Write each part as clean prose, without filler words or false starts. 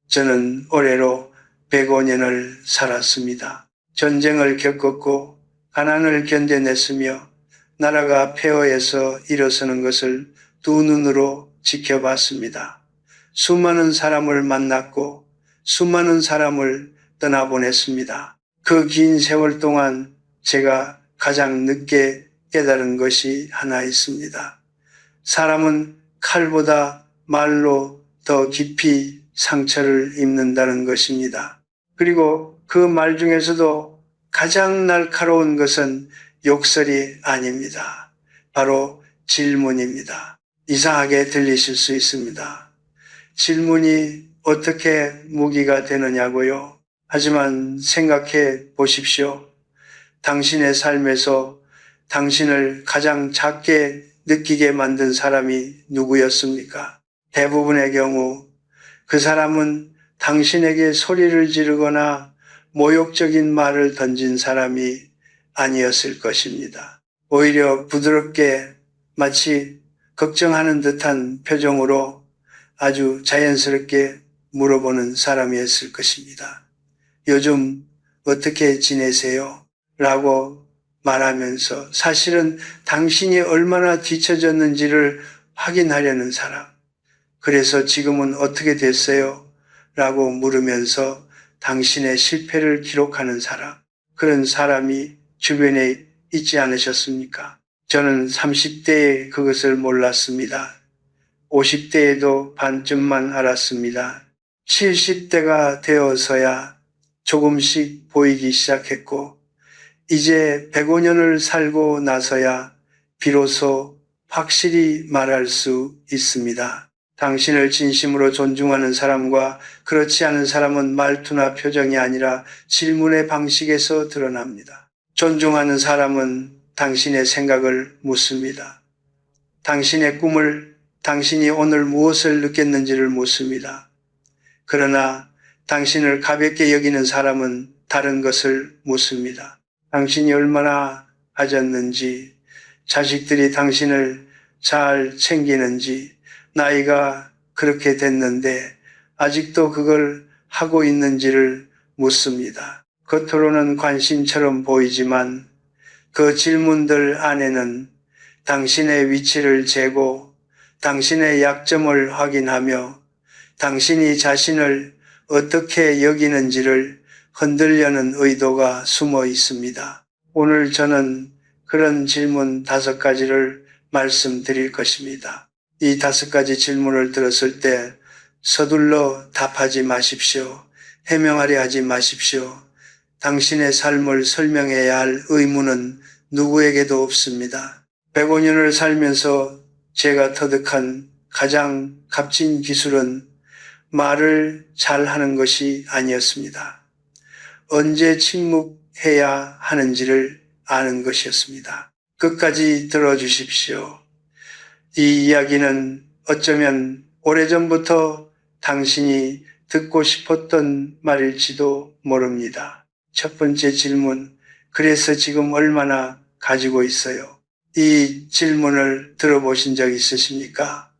저는 올해로 105년을 살았습니다. 전쟁을 겪었고 가난을 견뎌냈으며 나라가 폐허해서 일어서는 것을 두 눈으로 지켜봤습니다. 수많은 사람을 만났고 수많은 사람을 떠나보냈습니다. 그 긴 세월 동안 제가 가장 늦게 깨달은 것이 하나 있습니다. 사람은 칼보다 말로 더 깊이 상처를 입는다는 것입니다. 그리고 그 말 중에서도 가장 날카로운 것은 욕설이 아닙니다. 바로 질문입니다. 이상하게 들리실 수 있습니다. 질문이 어떻게 무기가 되느냐고요? 하지만 생각해 보십시오. 당신의 삶에서 당신을 가장 작게 느끼게 만든 사람이 누구였습니까? 대부분의 경우 그 사람은 당신에게 소리를 지르거나 모욕적인 말을 던진 사람이 아니었을 것입니다. 오히려 부드럽게 마치 걱정하는 듯한 표정으로 아주 자연스럽게 물어보는 사람이었을 것입니다. 요즘 어떻게 지내세요? 라고 말하면서 사실은 당신이 얼마나 뒤처졌는지를 확인하려는 사람. 그래서 지금은 어떻게 됐어요? 라고 물으면서 당신의 실패를 기록하는 사람. 그런 사람이 주변에 있지 않으셨습니까? 저는 30대에 그것을 몰랐습니다. 50대에도 반쯤만 알았습니다. 70대가 되어서야 조금씩 보이기 시작했고 이제 105년을 살고 나서야 비로소 확실히 말할 수 있습니다. 당신을 진심으로 존중하는 사람과 그렇지 않은 사람은 말투나 표정이 아니라 질문의 방식에서 드러납니다. 존중하는 사람은 당신의 생각을 묻습니다. 당신의 꿈을, 당신이 오늘 무엇을 느꼈는지를 묻습니다. 그러나 당신을 가볍게 여기는 사람은 다른 것을 묻습니다. 당신이 얼마나 가졌는지, 자식들이 당신을 잘 챙기는지, 나이가 그렇게 됐는데 아직도 그걸 하고 있는지를 묻습니다. 겉으로는 관심처럼 보이지만 그 질문들 안에는 당신의 위치를 재고 당신의 약점을 확인하며 당신이 자신을 어떻게 여기는지를 흔들려는 의도가 숨어 있습니다. 오늘 저는 그런 질문 5가지를 말씀드릴 것입니다. 이 5가지 질문을 들었을 때 서둘러 답하지 마십시오. 해명하려 하지 마십시오. 당신의 삶을 설명해야 할 의무는 누구에게도 없습니다. 105년을 살면서 제가 터득한 가장 값진 기술은 말을 잘하는 것이 아니었습니다. 언제 침묵해야 하는지를 아는 것이었습니다. 끝까지 들어주십시오. 이 이야기는 어쩌면 오래전부터 당신이 듣고 싶었던 말일지도 모릅니다. 첫 번째 질문, 그래서 지금 얼마나 가지고 있어요? 이 질문을 들어보신 적 있으십니까?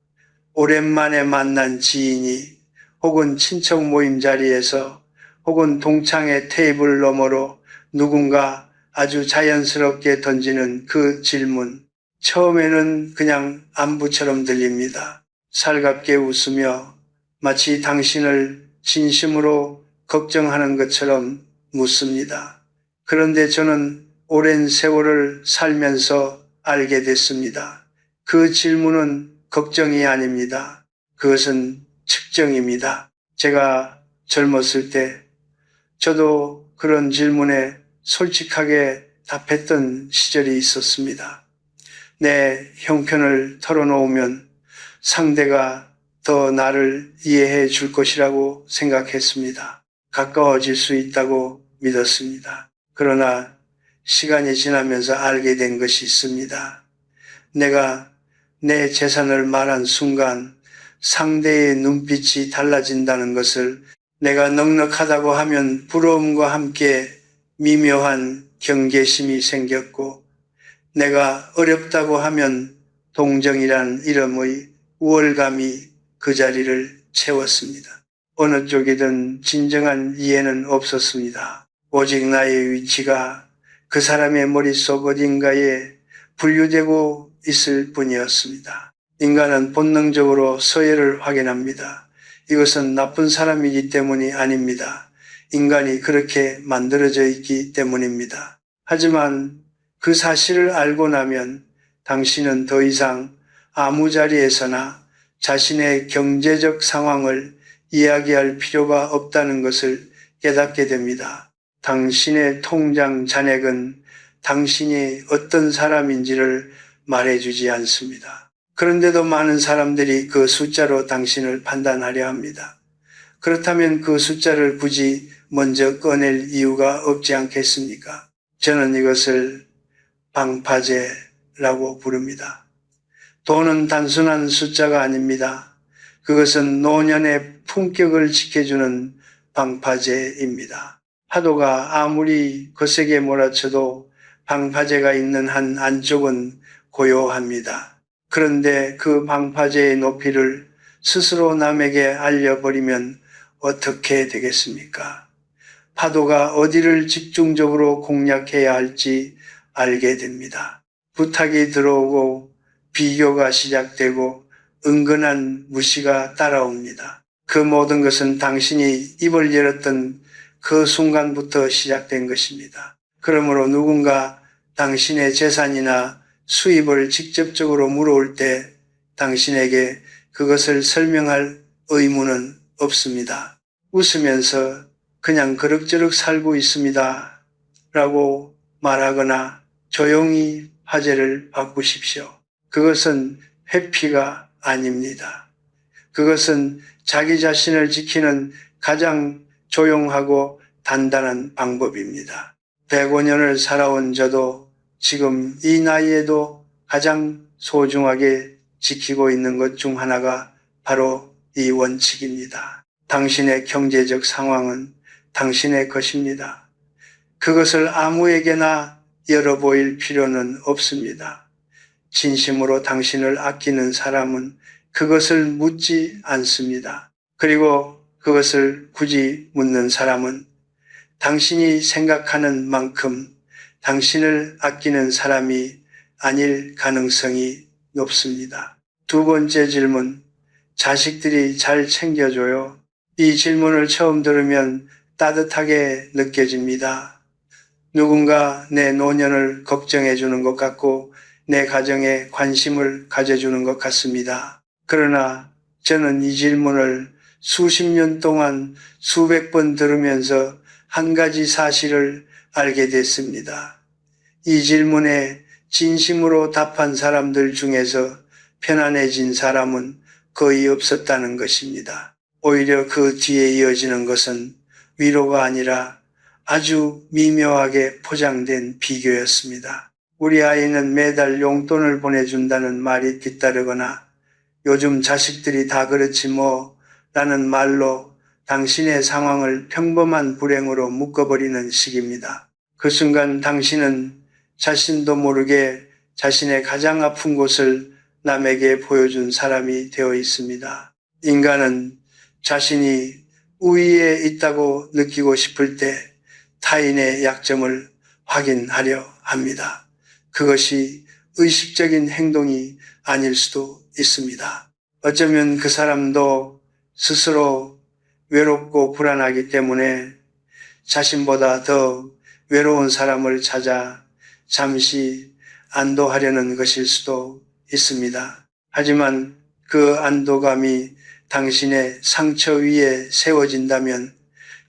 오랜만에 만난 지인이 혹은 친척 모임 자리에서 혹은 동창의 테이블 너머로 누군가 아주 자연스럽게 던지는 그 질문. 처음에는 그냥 안부처럼 들립니다. 살갑게 웃으며 마치 당신을 진심으로 걱정하는 것처럼 묻습니다. 그런데 저는 오랜 세월을 살면서 알게 됐습니다. 그 질문은 걱정이 아닙니다. 그것은 측정입니다. 제가 젊었을 때 저도 그런 질문에 솔직하게 답했던 시절이 있었습니다. 내 형편을 털어놓으면 상대가 더 나를 이해해 줄 것이라고 생각했습니다. 가까워질 수 있다고 믿었습니다. 그러나 시간이 지나면서 알게 된 것이 있습니다. 내가 내 재산을 말한 순간 상대의 눈빛이 달라진다는 것을 내가 넉넉하다고 하면 부러움과 함께 미묘한 경계심이 생겼고 내가 어렵다고 하면 동정이란 이름의 우월감이 그 자리를 채웠습니다. 어느 쪽이든 진정한 이해는 없었습니다. 오직 나의 위치가 그 사람의 머릿속 어딘가에 분류되고 있을 뿐이었습니다. 인간은 본능적으로 서열을 확인합니다. 이것은 나쁜 사람이기 때문이 아닙니다. 인간이 그렇게 만들어져 있기 때문입니다. 하지만 그 사실을 알고 나면 당신은 더 이상 아무 자리에서나 자신의 경제적 상황을 이야기할 필요가 없다는 것을 깨닫게 됩니다. 당신의 통장 잔액은 당신이 어떤 사람인지를 말해주지 않습니다. 그런데도 많은 사람들이 그 숫자로 당신을 판단하려 합니다. 그렇다면 그 숫자를 굳이 먼저 꺼낼 이유가 없지 않겠습니까? 저는 이것을 방파제라고 부릅니다. 돈은 단순한 숫자가 아닙니다. 그것은 노년의 품격을 지켜주는 방파제입니다. 파도가 아무리 거세게 몰아쳐도 방파제가 있는 한 안쪽은 고요합니다. 그런데 그 방파제의 높이를 스스로 남에게 알려버리면 어떻게 되겠습니까? 파도가 어디를 집중적으로 공략해야 할지 알게 됩니다. 부탁이 들어오고 비교가 시작되고 은근한 무시가 따라옵니다. 그 모든 것은 당신이 입을 열었던 그 순간부터 시작된 것입니다. 그러므로 누군가 당신의 재산이나 수입을 직접적으로 물어올 때 당신에게 그것을 설명할 의무는 없습니다. 웃으면서 그냥 그럭저럭 살고 있습니다 라고 말하거나 조용히 화제를 바꾸십시오. 그것은 회피가 아닙니다. 그것은 자기 자신을 지키는 가장 조용하고 단단한 방법입니다. 105년을 살아온 저도 지금 이 나이에도 가장 소중하게 지키고 있는 것 중 하나가 바로 이 원칙입니다. 당신의 경제적 상황은 당신의 것입니다. 그것을 아무에게나 열어보일 필요는 없습니다. 진심으로 당신을 아끼는 사람은 그것을 묻지 않습니다. 그리고 그것을 굳이 묻는 사람은 당신이 생각하는 만큼 당신을 아끼는 사람이 아닐 가능성이 높습니다. 두 번째 질문, 자식들이 잘 챙겨줘요. 이 질문을 처음 들으면 따뜻하게 느껴집니다. 누군가 내 노년을 걱정해 주는 것 같고 내 가정에 관심을 가져주는 것 같습니다. 그러나 저는 이 질문을 수십 년 동안 수백 번 들으면서 한 가지 사실을 알게 됐습니다. 이 질문에 진심으로 답한 사람들 중에서 편안해진 사람은 거의 없었다는 것입니다. 오히려 그 뒤에 이어지는 것은 위로가 아니라 아주 미묘하게 포장된 비교였습니다. 우리 아이는 매달 용돈을 보내준다는 말이 뒤따르거나 요즘 자식들이 다 그렇지 뭐 라는 말로 당신의 상황을 평범한 불행으로 묶어버리는 시기입니다. 그 순간 당신은 자신도 모르게 자신의 가장 아픈 곳을 남에게 보여준 사람이 되어 있습니다. 인간은 자신이 우위에 있다고 느끼고 싶을 때 타인의 약점을 확인하려 합니다. 그것이 의식적인 행동이 아닐 수도 있습니다. 어쩌면 그 사람도 스스로 외롭고 불안하기 때문에 자신보다 더 외로운 사람을 찾아 잠시 안도하려는 것일 수도 있습니다. 하지만 그 안도감이 당신의 상처 위에 세워진다면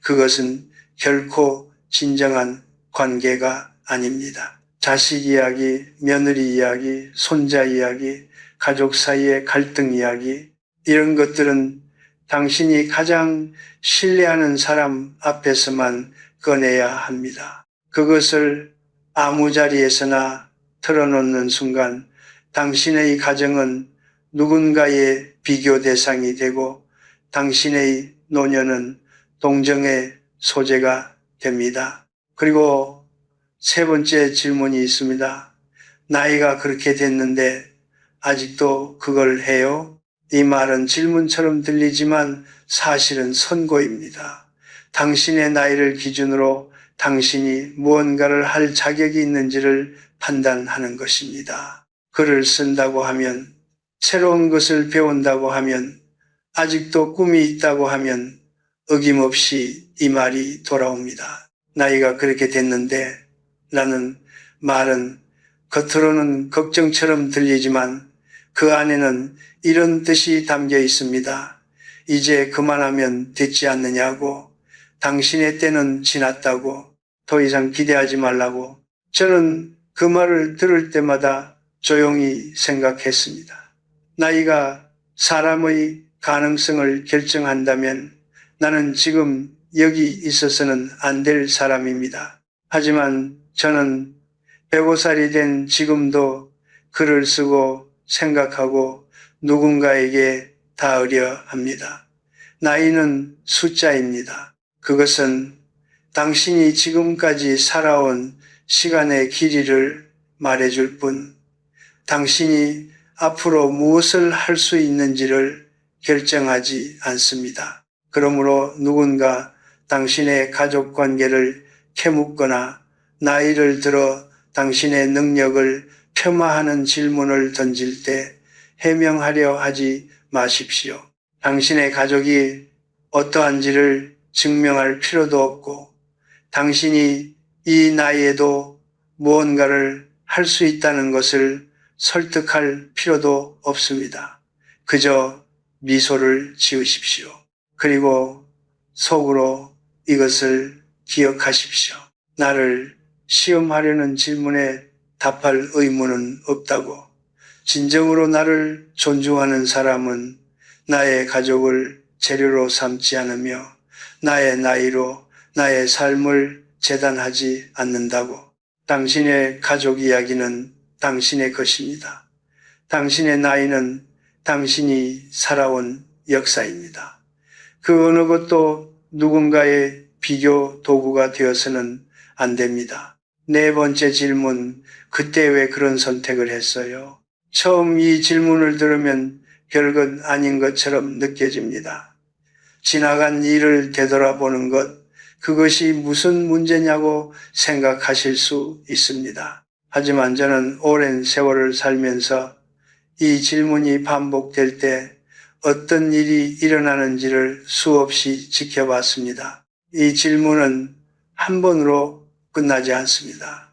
그것은 결코 진정한 관계가 아닙니다. 자식 이야기, 며느리 이야기, 손자 이야기, 가족 사이의 갈등 이야기, 이런 것들은 당신이 가장 신뢰하는 사람 앞에서만 꺼내야 합니다. 그것을 아무 자리에서나 털어놓는 순간 당신의 가정은 누군가의 비교 대상이 되고 당신의 노년은 동정의 소재가 됩니다. 그리고 세 번째 질문이 있습니다. 나이가 그렇게 됐는데 아직도 그걸 해요? 이 말은 질문처럼 들리지만 사실은 선고입니다. 당신의 나이를 기준으로 당신이 무언가를 할 자격이 있는지를 판단하는 것입니다. 글을 쓴다고 하면, 새로운 것을 배운다고 하면, 아직도 꿈이 있다고 하면 어김없이 이 말이 돌아옵니다. 나이가 그렇게 됐는데 라는 말은 겉으로는 걱정처럼 들리지만 그 안에는 이런 뜻이 담겨 있습니다. 이제 그만하면 됐지 않느냐고, 당신의 때는 지났다고, 더 이상 기대하지 말라고. 저는 그 말을 들을 때마다 조용히 생각했습니다. 나이가 사람의 가능성을 결정한다면 나는 지금 여기 있어서는 안 될 사람입니다. 하지만 저는 105살이 된 지금도 글을 쓰고 생각하고 누군가에게 닿으려 합니다. 나이는 숫자입니다. 그것은 당신이 지금까지 살아온 시간의 길이를 말해줄 뿐, 당신이 앞으로 무엇을 할 수 있는지를 결정하지 않습니다. 그러므로 누군가 당신의 가족 관계를 캐묻거나 나이를 들어 당신의 능력을 폄하하는 질문을 던질 때 해명하려 하지 마십시오. 당신의 가족이 어떠한지를 증명할 필요도 없고, 당신이 이 나이에도 무언가를 할 수 있다는 것을 설득할 필요도 없습니다. 그저 미소를 지으십시오. 그리고 속으로 이것을 기억하십시오. 나를 시험하려는 질문에 답할 의무는 없다고. 진정으로 나를 존중하는 사람은 나의 가족을 재료로 삼지 않으며 나의 나이로 나의 삶을 재단하지 않는다고. 당신의 가족 이야기는 당신의 것입니다. 당신의 나이는 당신이 살아온 역사입니다. 그 어느 것도 누군가의 비교 도구가 되어서는 안 됩니다. 네 번째 질문, 그때 왜 그런 선택을 했어요? 처음 이 질문을 들으면 별것 아닌 것처럼 느껴집니다. 지나간 일을 되돌아보는 것, 그것이 무슨 문제냐고 생각하실 수 있습니다. 하지만 저는 오랜 세월을 살면서 이 질문이 반복될 때 어떤 일이 일어나는지를 수없이 지켜봤습니다. 이 질문은 한 번으로 끝나지 않습니다.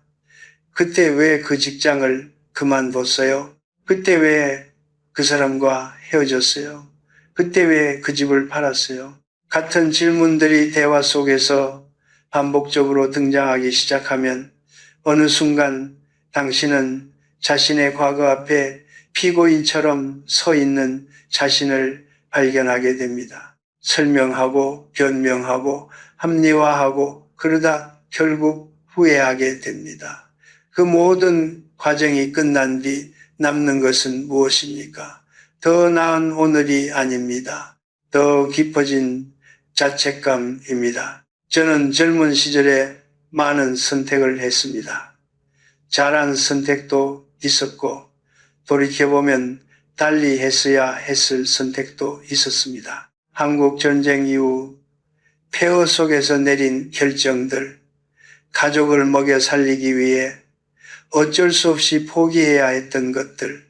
그때 왜 그 직장을 그만뒀어요? 그때 왜 그 사람과 헤어졌어요? 그때 왜 그 집을 팔았어요? 같은 질문들이 대화 속에서 반복적으로 등장하기 시작하면 어느 순간 당신은 자신의 과거 앞에 피고인처럼 서 있는 자신을 발견하게 됩니다. 설명하고 변명하고 합리화하고 그러다 결국 후회하게 됩니다. 그 모든 과정이 끝난 뒤 남는 것은 무엇입니까? 더 나은 오늘이 아닙니다. 더 깊어진 자책감입니다. 저는 젊은 시절에 많은 선택을 했습니다. 잘한 선택도 있었고 돌이켜보면 달리 했어야 했을 선택도 있었습니다. 한국 전쟁 이후 폐허 속에서 내린 결정들, 가족을 먹여 살리기 위해 어쩔 수 없이 포기해야 했던 것들,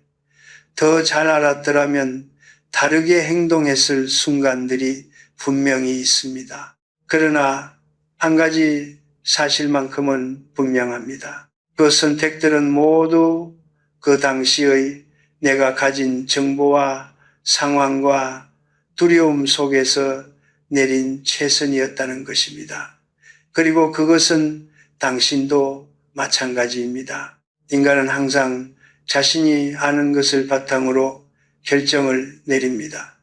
더 잘 알았더라면 다르게 행동했을 순간들이 분명히 있습니다. 그러나 한 가지 사실만큼은 분명합니다. 그 선택들은 모두 그 당시의 내가 가진 정보와 상황과 두려움 속에서 내린 최선이었다는 것입니다. 그리고 그것은 당신도 마찬가지입니다. 인간은 항상 자신이 아는 것을 바탕으로 결정을 내립니다.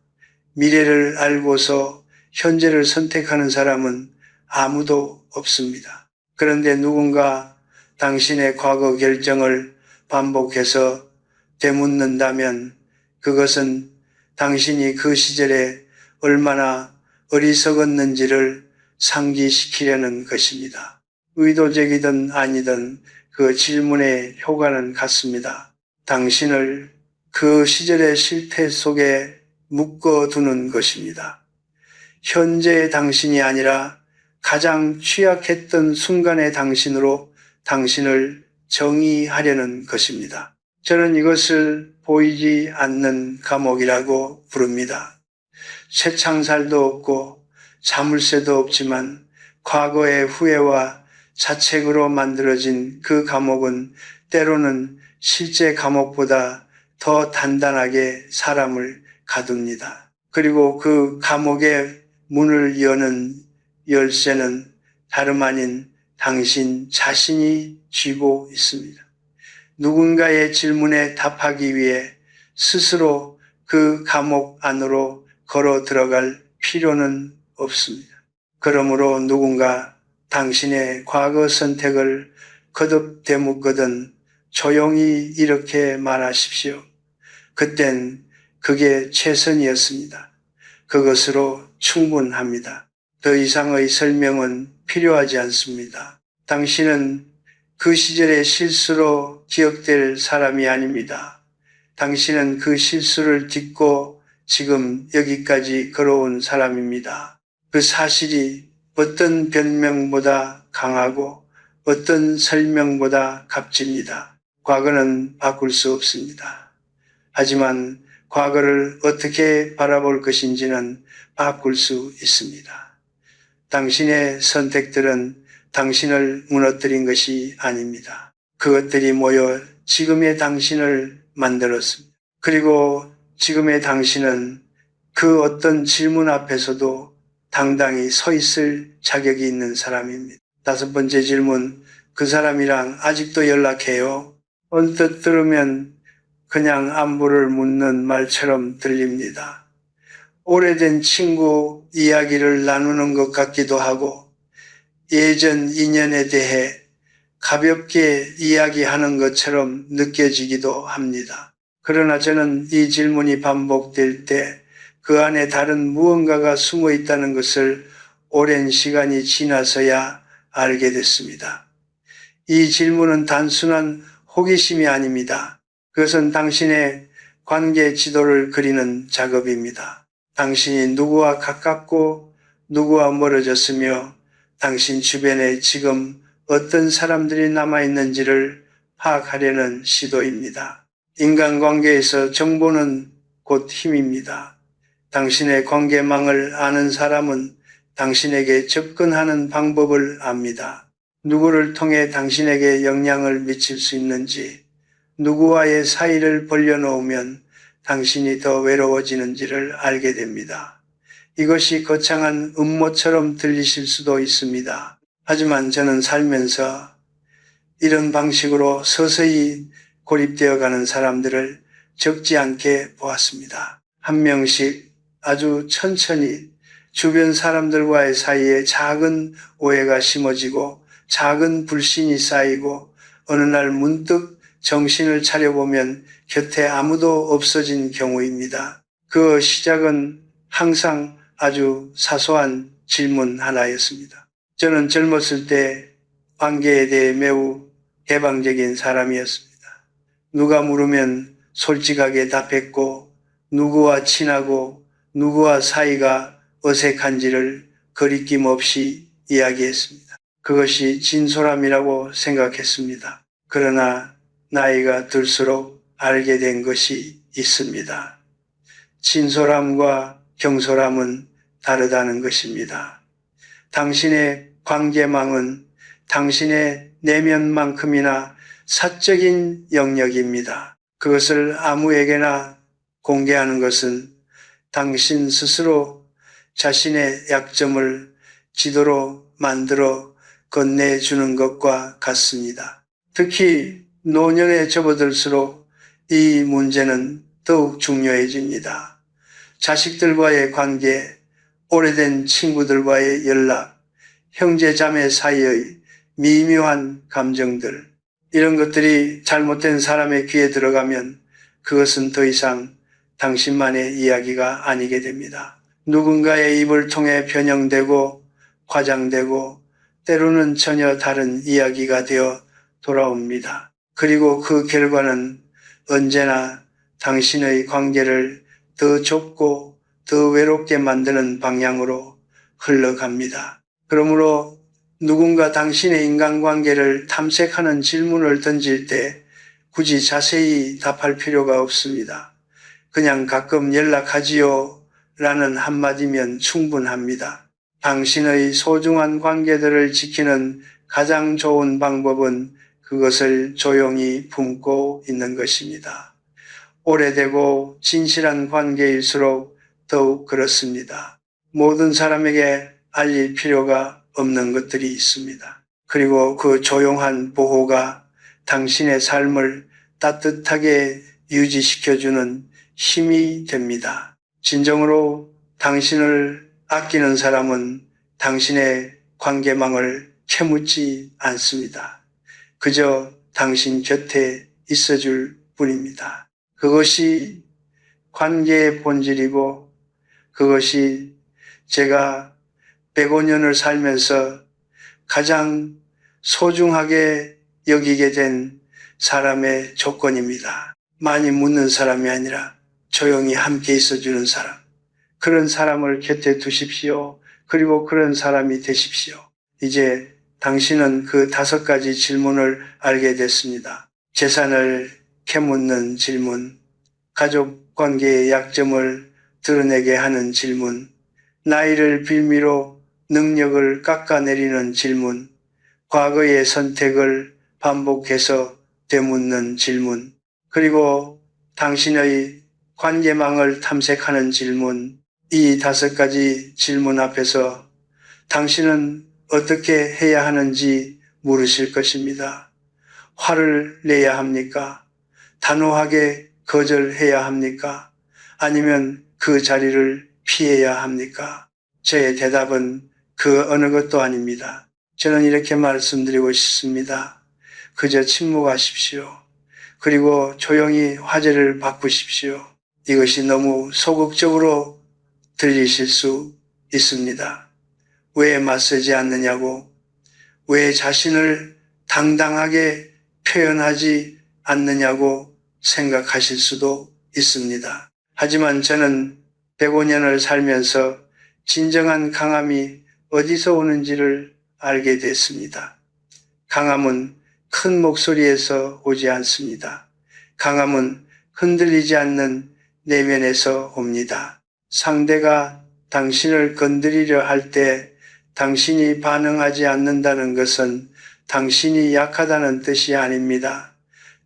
미래를 알고서 현재를 선택하는 사람은 아무도 없습니다. 그런데 누군가 당신의 과거 결정을 반복해서 되묻는다면 그것은 당신이 그 시절에 얼마나 어리석었는지를 상기시키려는 것입니다. 의도적이든 아니든 그 질문의 효과는 같습니다. 당신을 그 시절의 실패 속에 묶어두는 것입니다. 현재의 당신이 아니라 가장 취약했던 순간의 당신으로 당신을 정의하려는 것입니다. 저는 이것을 보이지 않는 감옥이라고 부릅니다. 쇠창살도 없고 자물쇠도 없지만 과거의 후회와 자책으로 만들어진 그 감옥은 때로는 실제 감옥보다 더 단단하게 사람을 가둡니다. 그리고 그 감옥의 문을 여는 열쇠는 다름 아닌 당신 자신이 쥐고 있습니다. 누군가의 질문에 답하기 위해 스스로 그 감옥 안으로 걸어 들어갈 필요는 없습니다. 그러므로 누군가 당신의 과거 선택을 거듭 되묻거든 조용히 이렇게 말하십시오. 그땐 그게 최선이었습니다. 그것으로 충분합니다. 더 이상의 설명은 필요하지 않습니다. 당신은 그 시절의 실수로 기억될 사람이 아닙니다. 당신은 그 실수를 딛고 지금 여기까지 걸어온 사람입니다. 그 사실이 어떤 변명보다 강하고 어떤 설명보다 값집니다. 과거는 바꿀 수 없습니다. 하지만 과거를 어떻게 바라볼 것인지는 바꿀 수 있습니다. 당신의 선택들은 당신을 무너뜨린 것이 아닙니다. 그것들이 모여 지금의 당신을 만들었습니다. 그리고 지금의 당신은 그 어떤 질문 앞에서도 당당히 서 있을 자격이 있는 사람입니다. 5번째 질문, 그 사람이랑 아직도 연락해요? 언뜻 들으면 그냥 안부를 묻는 말처럼 들립니다. 오래된 친구 이야기를 나누는 것 같기도 하고 예전 인연에 대해 가볍게 이야기하는 것처럼 느껴지기도 합니다. 그러나 저는 이 질문이 반복될 때 그 안에 다른 무언가가 숨어 있다는 것을 오랜 시간이 지나서야 알게 됐습니다. 이 질문은 단순한 호기심이 아닙니다. 그것은 당신의 관계 지도를 그리는 작업입니다. 당신이 누구와 가깝고 누구와 멀어졌으며 당신 주변에 지금 어떤 사람들이 남아있는지를 파악하려는 시도입니다. 인간관계에서 정보는 곧 힘입니다. 당신의 관계망을 아는 사람은 당신에게 접근하는 방법을 압니다. 누구를 통해 당신에게 영향을 미칠 수 있는지, 누구와의 사이를 벌려놓으면 당신이 더 외로워지는지를 알게 됩니다. 이것이 거창한 음모처럼 들리실 수도 있습니다. 하지만 저는 살면서 이런 방식으로 서서히 고립되어 가는 사람들을 적지 않게 보았습니다. 한 명씩 아주 천천히 주변 사람들과의 사이에 작은 오해가 심어지고 작은 불신이 쌓이고 어느 날 문득 정신을 차려보면 곁에 아무도 없어진 경우입니다. 그 시작은 항상 아주 사소한 질문 하나였습니다. 저는 젊었을 때 관계에 대해 매우 개방적인 사람이었습니다. 누가 물으면 솔직하게 답했고 누구와 친하고 누구와 사이가 어색한지를 거리낌 없이 이야기했습니다. 그것이 진솔함이라고 생각했습니다. 그러나 나이가 들수록 알게 된 것이 있습니다. 진솔함과 경솔함은 다르다는 것입니다. 당신의 관계망은 당신의 내면만큼이나 사적인 영역입니다. 그것을 아무에게나 공개하는 것은 당신 스스로 자신의 약점을 지도로 만들어 건네주는 것과 같습니다. 특히 노년에 접어들수록 이 문제는 더욱 중요해집니다. 자식들과의 관계, 오래된 친구들과의 연락, 형제 자매 사이의 미묘한 감정들, 이런 것들이 잘못된 사람의 귀에 들어가면 그것은 더 이상 당신만의 이야기가 아니게 됩니다. 누군가의 입을 통해 변형되고 과장되고 때로는 전혀 다른 이야기가 되어 돌아옵니다. 그리고 그 결과는 언제나 당신의 관계를 더 좁고 더 외롭게 만드는 방향으로 흘러갑니다. 그러므로 누군가 당신의 인간관계를 탐색하는 질문을 던질 때 굳이 자세히 답할 필요가 없습니다. 그냥 가끔 연락하지요 라는 한마디면 충분합니다. 당신의 소중한 관계들을 지키는 가장 좋은 방법은 그것을 조용히 품고 있는 것입니다. 오래되고 진실한 관계일수록 더욱 그렇습니다. 모든 사람에게 알릴 필요가 없는 것들이 있습니다. 그리고 그 조용한 보호가 당신의 삶을 따뜻하게 유지시켜주는 힘이 됩니다. 진정으로 당신을 아끼는 사람은 당신의 관계망을 캐묻지 않습니다. 그저 당신 곁에 있어줄 뿐입니다. 그것이 관계의 본질이고 그것이 제가 105년을 살면서 가장 소중하게 여기게 된 사람의 조건입니다. 많이 묻는 사람이 아니라 조용히 함께 있어주는 사람. 그런 사람을 곁에 두십시오. 그리고 그런 사람이 되십시오. 이제 당신은 그 5가지 질문을 알게 됐습니다. 재산을 캐묻는 질문, 가족 관계의 약점을 드러내게 하는 질문, 나이를 빌미로 능력을 깎아내리는 질문, 과거의 선택을 반복해서 되묻는 질문, 그리고 당신의 관계망을 탐색하는 질문, 이 5가지 질문 앞에서 당신은 어떻게 해야 하는지 물으실 것입니다. 화를 내야 합니까? 단호하게 거절해야 합니까? 아니면 그 자리를 피해야 합니까? 저의 대답은 그 어느 것도 아닙니다. 저는 이렇게 말씀드리고 싶습니다. 그저 침묵하십시오. 그리고 조용히 화제를 바꾸십시오. 이것이 너무 소극적으로 들리실 수 있습니다. 왜 맞서지 않느냐고, 왜 자신을 당당하게 표현하지 않느냐고 생각하실 수도 있습니다. 하지만 저는 105년을 살면서 진정한 강함이 어디서 오는지를 알게 됐습니다. 강함은 큰 목소리에서 오지 않습니다. 강함은 흔들리지 않는 내면에서 옵니다. 상대가 당신을 건드리려 할 때 당신이 반응하지 않는다는 것은 당신이 약하다는 뜻이 아닙니다.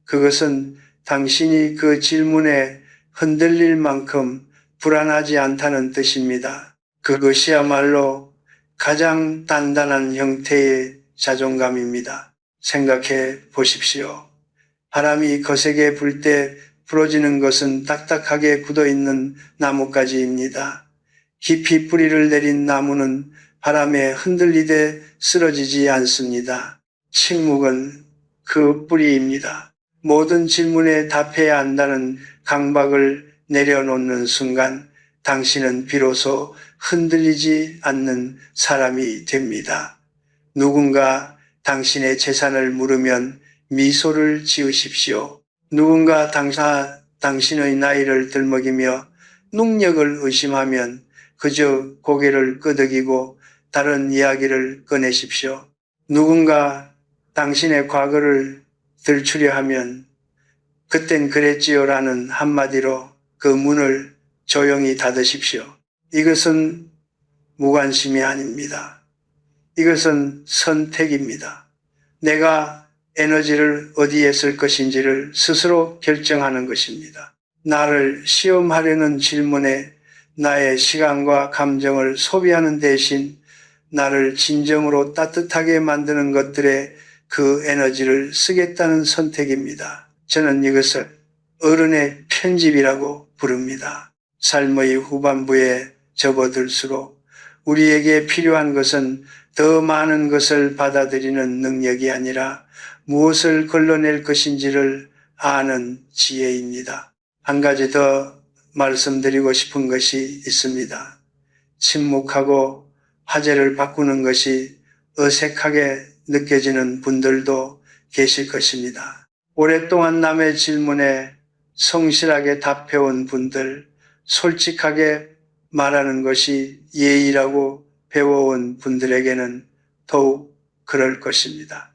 그것은 당신이 그 질문에 흔들릴 만큼 불안하지 않다는 뜻입니다. 그것이야말로 가장 단단한 형태의 자존감입니다. 생각해 보십시오. 바람이 거세게 불 때 부러지는 것은 딱딱하게 굳어있는 나뭇가지입니다. 깊이 뿌리를 내린 나무는 바람에 흔들리되 쓰러지지 않습니다. 침묵은 그 뿌리입니다. 모든 질문에 답해야 한다는 강박을 내려놓는 순간 당신은 비로소 흔들리지 않는 사람이 됩니다. 누군가 당신의 재산을 물으면 미소를 지으십시오. 누군가 당신의 나이를 들먹이며 능력을 의심하면 그저 고개를 끄덕이고 다른 이야기를 꺼내십시오. 누군가 당신의 과거를 들추려 하면 그땐 그랬지요라는 한마디로 그 문을 조용히 닫으십시오. 이것은 무관심이 아닙니다. 이것은 선택입니다. 내가 에너지를 어디에 쓸 것인지를 스스로 결정하는 것입니다. 나를 시험하려는 질문에 나의 시간과 감정을 소비하는 대신 나를 진정으로 따뜻하게 만드는 것들에 그 에너지를 쓰겠다는 선택입니다. 저는 이것을 어른의 편집이라고 부릅니다. 삶의 후반부에 접어들수록 우리에게 필요한 것은 더 많은 것을 받아들이는 능력이 아니라 무엇을 걸러낼 것인지를 아는 지혜입니다. 한 가지 더 말씀드리고 싶은 것이 있습니다. 침묵하고 화제를 바꾸는 것이 어색하게 느껴지는 분들도 계실 것입니다. 오랫동안 남의 질문에 성실하게 답해온 분들, 솔직하게 말하는 것이 예의라고 배워온 분들에게는 더욱 그럴 것입니다.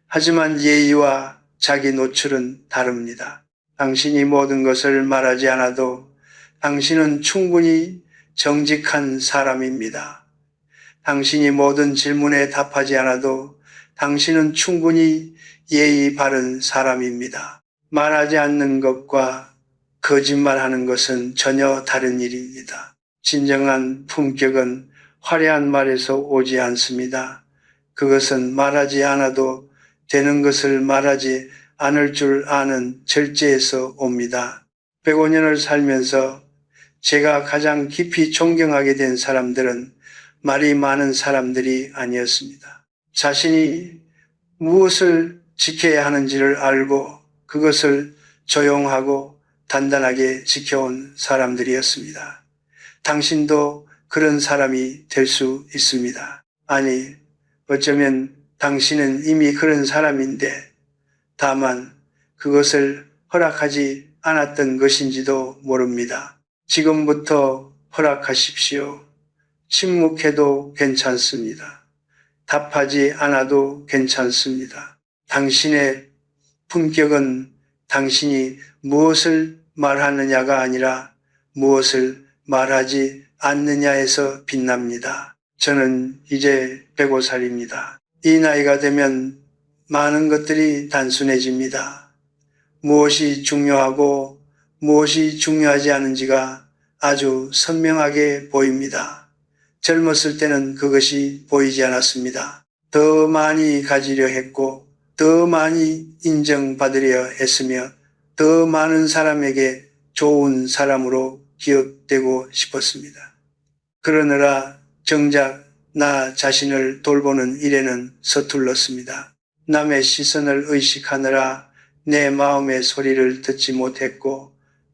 하지만 예의와 자기 노출은 다릅니다. 당신이 모든 것을 말하지 않아도 당신은 충분히 정직한 사람입니다. 당신이 모든 질문에 답하지 않아도 당신은 충분히 예의 바른 사람입니다. 말하지 않는 것과 거짓말하는 것은 전혀 다른 일입니다. 진정한 품격은 화려한 말에서 오지 않습니다. 그것은 말하지 않아도 되는 것을 말하지 않을 줄 아는 절제에서 옵니다. 105년을 살면서 제가 가장 깊이 존경하게 된 사람들은 말이 많은 사람들이 아니었습니다. 자신이 무엇을 지켜야 하는지를 알고 그것을 조용하고 단단하게 지켜온 사람들이었습니다. 당신도 그런 사람이 될 수 있습니다. 아니, 어쩌면 당신은 이미 그런 사람인데 다만 그것을 허락하지 않았던 것인지도 모릅니다. 지금부터 허락하십시오. 침묵해도 괜찮습니다. 답하지 않아도 괜찮습니다. 당신의 품격은 당신이 무엇을 말하느냐가 아니라 무엇을 말하지 않느냐에서 빛납니다. 저는 이제 105살입니다. 이 나이가 되면 많은 것들이 단순해집니다. 무엇이 중요하고 무엇이 중요하지 않은지가 아주 선명하게 보입니다. 젊었을 때는 그것이 보이지 않았습니다. 더 많이 가지려 했고 더 많이 인정받으려 했으며 더 많은 사람에게 좋은 사람으로 기억되고 싶었습니다. 그러느라 정작 나 자신을 돌보는 일에는 서툴렀습니다. 남의 시선을 의식하느라 내 마음의 소리를 듣지 못했고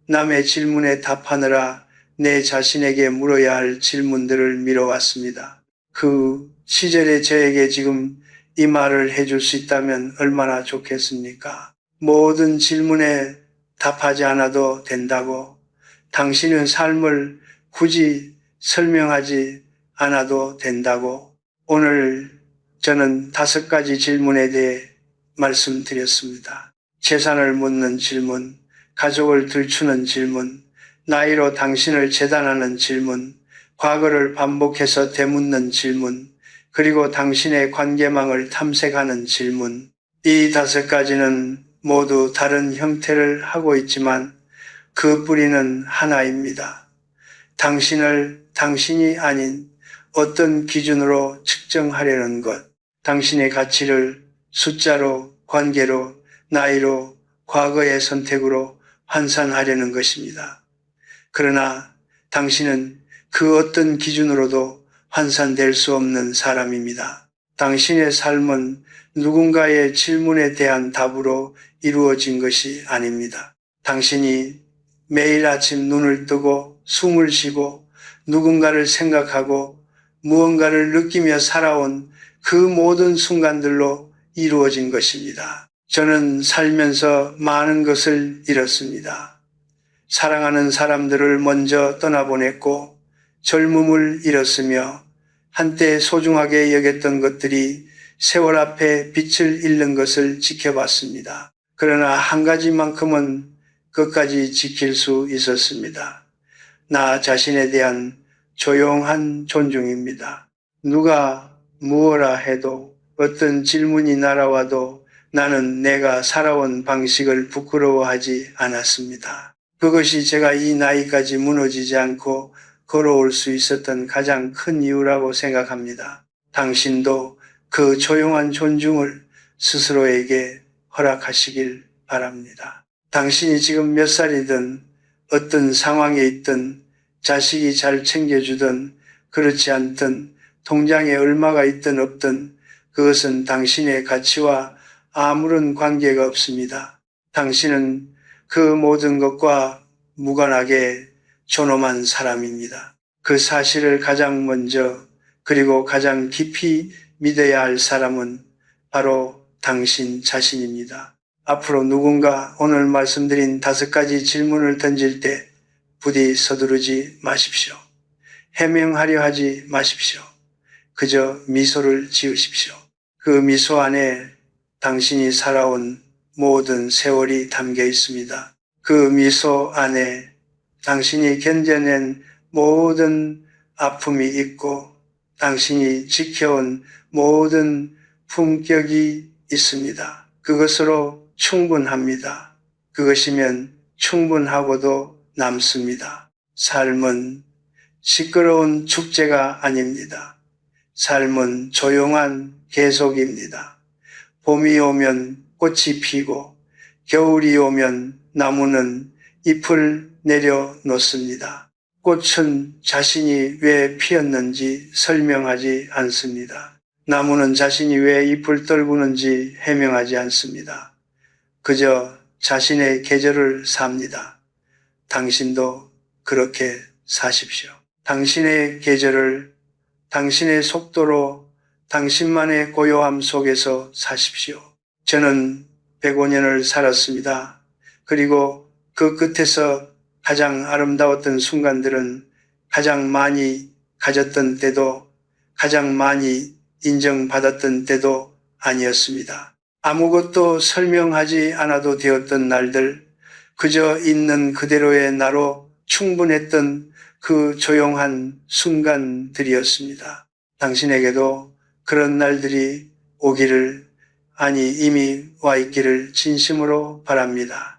남의 질문에 답하느라 내 자신에게 물어야 할 질문들을 미뤄왔습니다. 그 시절에 저에게 지금 이 말을 해줄 수 있다면 얼마나 좋겠습니까? 모든 질문에 답하지 않아도 된다고, 당신의 삶을 굳이 설명하지 않아도 된다고. 오늘 저는 5가지 질문에 대해 말씀드렸습니다. 재산을 묻는 질문, 가족을 들추는 질문, 나이로 당신을 재단하는 질문, 과거를 반복해서 되묻는 질문, 그리고 당신의 관계망을 탐색하는 질문. 이 5가지는 모두 다른 형태를 하고 있지만 그 뿌리는 하나입니다. 당신을 당신이 아닌 어떤 기준으로 측정하려는 것, 당신의 가치를 숫자로, 관계로, 나이로, 과거의 선택으로 환산하려는 것입니다. 그러나 당신은 그 어떤 기준으로도 환산될 수 없는 사람입니다. 당신의 삶은 누군가의 질문에 대한 답으로 이루어진 것이 아닙니다. 당신이 매일 아침 눈을 뜨고 숨을 쉬고 누군가를 생각하고 무언가를 느끼며 살아온 그 모든 순간들로 이루어진 것입니다. 저는 살면서 많은 것을 잃었습니다. 사랑하는 사람들을 먼저 떠나보냈고 젊음을 잃었으며 한때 소중하게 여겼던 것들이 세월 앞에 빛을 잃는 것을 지켜봤습니다. 그러나 한 가지만큼은 끝까지 지킬 수 있었습니다. 나 자신에 대한 조용한 존중입니다. 누가 무엇라 해도 어떤 질문이 날아와도 나는 내가 살아온 방식을 부끄러워하지 않았습니다. 그것이 제가 이 나이까지 무너지지 않고 걸어올 수 있었던 가장 큰 이유라고 생각합니다. 당신도 그 조용한 존중을 스스로에게 허락하시길 바랍니다. 당신이 지금 몇 살이든 어떤 상황에 있든 자식이 잘 챙겨주든 그렇지 않든 통장에 얼마가 있든 없든 그것은 당신의 가치와 아무런 관계가 없습니다. 당신은 그 모든 것과 무관하게 존엄한 사람입니다. 그 사실을 가장 먼저 그리고 가장 깊이 믿어야 할 사람은 바로 당신 자신입니다. 앞으로 누군가 오늘 말씀드린 5가지 질문을 던질 때 부디 서두르지 마십시오. 해명하려 하지 마십시오. 그저 미소를 지으십시오. 그 미소 안에 당신이 살아온 모든 세월이 담겨 있습니다. 그 미소 안에 당신이 견뎌낸 모든 아픔이 있고 당신이 지켜온 모든 품격이 있습니다. 그것으로 충분합니다. 그것이면 충분하고도 남습니다. 삶은 시끄러운 축제가 아닙니다. 삶은 조용한 계속입니다. 봄이 오면 꽃이 피고 겨울이 오면 나무는 잎을 내려놓습니다. 꽃은 자신이 왜 피었는지 설명하지 않습니다. 나무는 자신이 왜 잎을 떨구는지 해명하지 않습니다. 그저 자신의 계절을 삽니다. 당신도 그렇게 사십시오. 당신의 계절을 당신의 속도로 당신만의 고요함 속에서 사십시오. 저는 105년을 살았습니다. 그리고 그 끝에서 가장 아름다웠던 순간들은 가장 많이 가졌던 때도 가장 많이 인정받았던 때도 아니었습니다. 아무것도 설명하지 않아도 되었던 날들, 그저 있는 그대로의 나로 충분했던 그 조용한 순간들이었습니다. 당신에게도 그런 날들이 오기를, 아니 이미 와 있기를 진심으로 바랍니다.